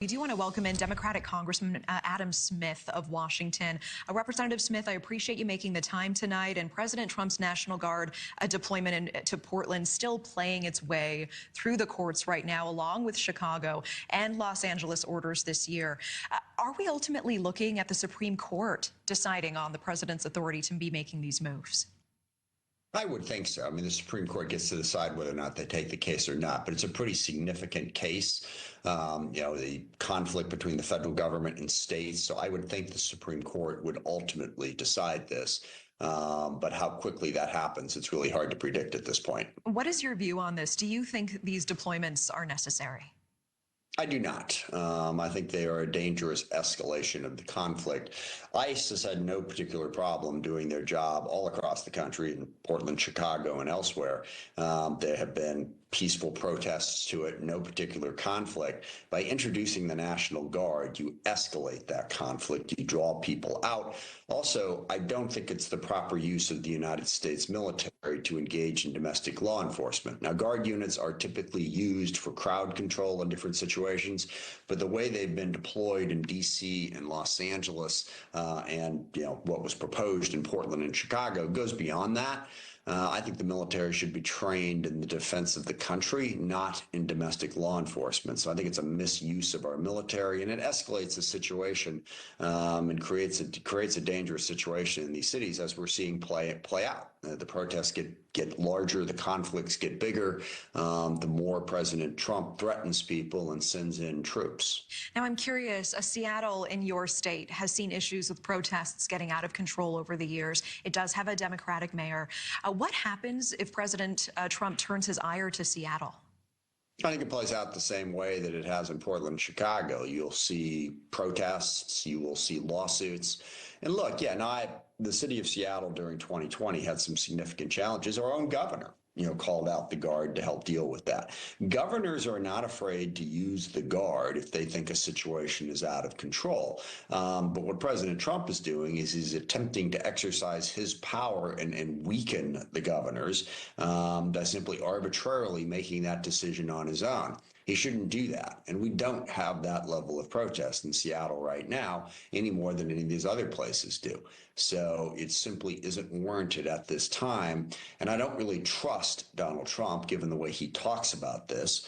We do want to welcome in Democratic Congressman Adam Smith of Washington. Representative Smith, I appreciate you making the time tonight. And President Trump's National Guard deployment to Portland still playing its way through the courts right now, along with Chicago and Los Angeles orders this year. Are we ultimately looking at the Supreme Court deciding on the president's authority to be making these moves? I would think so. I mean, the Supreme Court gets to decide whether or not they take the case or not, but it's a pretty significant case, the conflict between the federal government and states. So I would think the Supreme Court would ultimately decide this. But how quickly that happens, it's really hard to predict at this point. What is your view on this? Do you think these deployments are necessary? I do not. I think they are a dangerous escalation of the conflict. ICE has had no particular problem doing their job all across the country, in Portland, Chicago, and elsewhere. There have been peaceful protests to it, no particular conflict. By introducing the National Guard, you escalate that conflict, you draw people out. Also, I don't think it's the proper use of the United States military to engage in domestic law enforcement. Now, Guard units are typically used for crowd control in different situations, but the way they've been deployed in D.C. and Los Angeles and what was proposed in Portland and Chicago goes beyond that. I think the military should be trained in the defense of the country, not in domestic law enforcement. So I think it's a misuse of our military, and it escalates the situation and creates a dangerous situation in these cities, as we're seeing play out. The protests get larger, the conflicts get bigger, the more President Trump threatens people and sends in troops. Now, I'm curious, Seattle in your state has seen issues with protests getting out of control over the years. It does have a Democratic mayor. What happens if President Trump turns his ire to Seattle? I think it plays out the same way that it has in Portland and Chicago. You'll see protests, you will see lawsuits. And look, the city of Seattle during 2020 had some significant challenges. Our own governor, called out the Guard to help deal with that. Governors are not afraid to use the Guard if they think a situation is out of control. But what President Trump is doing is he's attempting to exercise his power and weaken the governors by simply arbitrarily making that decision on his own. He shouldn't do that. And we don't have that level of protest in Seattle right now any more than any of these other places do. So it simply isn't warranted at this time. And I don't really trust Donald Trump, given the way he talks about this,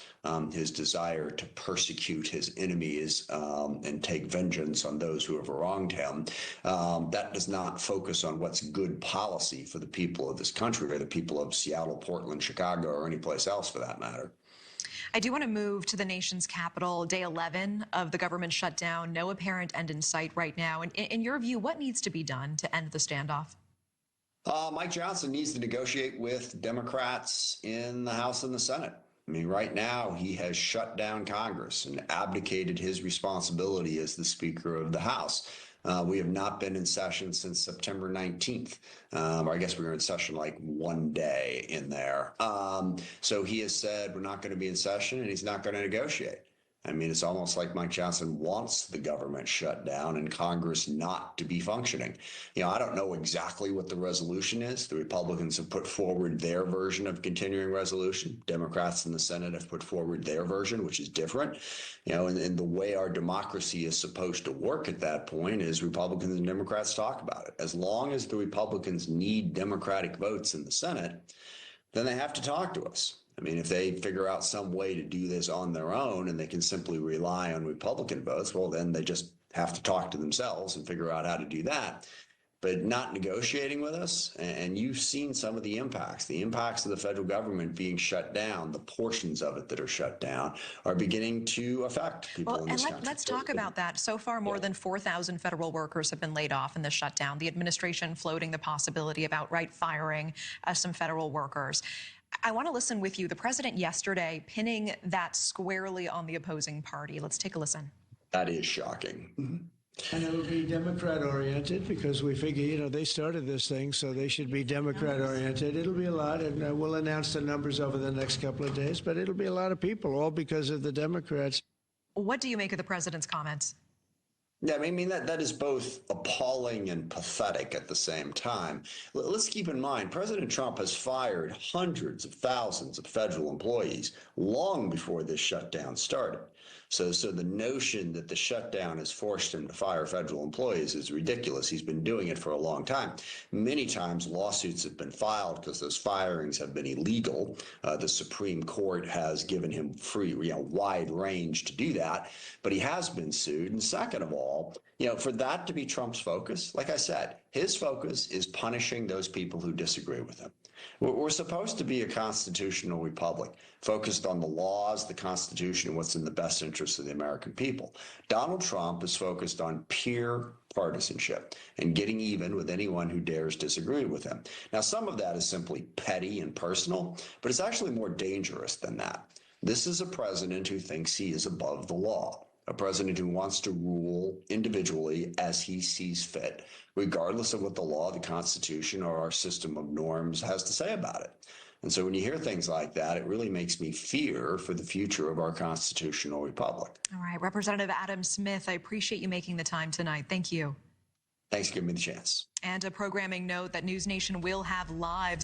his desire to persecute his enemies and take vengeance on those who have wronged him. That does not focus on what's good policy for the people of this country or the people of Seattle, Portland, Chicago, or any place else for that matter. I do want to move to the nation's capital. Day 11 of the government shutdown, no apparent end in sight right now. And in your view, what needs to be done to end the standoff? Mike Johnson needs to negotiate with Democrats in the House and the Senate. I mean, right now, he has shut down Congress and abdicated his responsibility as the Speaker of the House. We have not been in session since September 19th. Or I guess we were in session like one day in there. So he has said we're not going to be in session and he's not going to negotiate. I mean, it's almost like Mike Johnson wants the government shut down and Congress not to be functioning. I don't know exactly what the resolution is. The Republicans have put forward their version of continuing resolution. Democrats in the Senate have put forward their version, which is different. And the way our democracy is supposed to work at that point is Republicans and Democrats talk about it. As long as the Republicans need Democratic votes in the Senate, then they have to talk to us. I mean, if they figure out some way to do this on their own and they can simply rely on Republican votes, well, then they just have to talk to themselves and figure out how to do that. But not negotiating with us, and you've seen some of the impacts of the federal government being shut down, the portions of it that are shut down are beginning to affect people in this country. Let's talk about that. So far, more than 4,000 federal workers have been laid off in the shutdown. The administration floating the possibility of outright firing some federal workers. I want to listen with you. The president yesterday pinning that squarely on the opposing party. Let's take a listen. That is shocking. And it'll be Democrat-oriented because we figure, they started this thing, so they should be Democrat-oriented. It'll be a lot, and we'll announce the numbers over the next couple of days, but it'll be a lot of people, all because of the Democrats. What do you make of the president's comments? Yeah, I mean, that is both appalling and pathetic at the same time. Let's keep in mind, President Trump has fired hundreds of thousands of federal employees long before this shutdown started. So the notion that the shutdown has forced him to fire federal employees is ridiculous. He's been doing it for a long time. Many times lawsuits have been filed because those firings have been illegal. The Supreme Court has given him free, wide range to do that, but he has been sued. And second of all, for that to be Trump's focus, like I said, his focus is punishing those people who disagree with him. We're supposed to be a constitutional republic focused on the laws, the Constitution, and what's in the best interest of the American people. Donald Trump is focused on pure partisanship and getting even with anyone who dares disagree with him. Now, some of that is simply petty and personal, but it's actually more dangerous than that. This is a president who thinks he is above the law, a president who wants to rule individually as he sees fit, regardless of what the law, the Constitution, or our system of norms has to say about it. And so when you hear things like that, it really makes me fear for the future of our constitutional republic. All right, Representative Adam Smith, I appreciate you making the time tonight. Thank you. Thanks for giving me the chance. And a programming note that News Nation will have live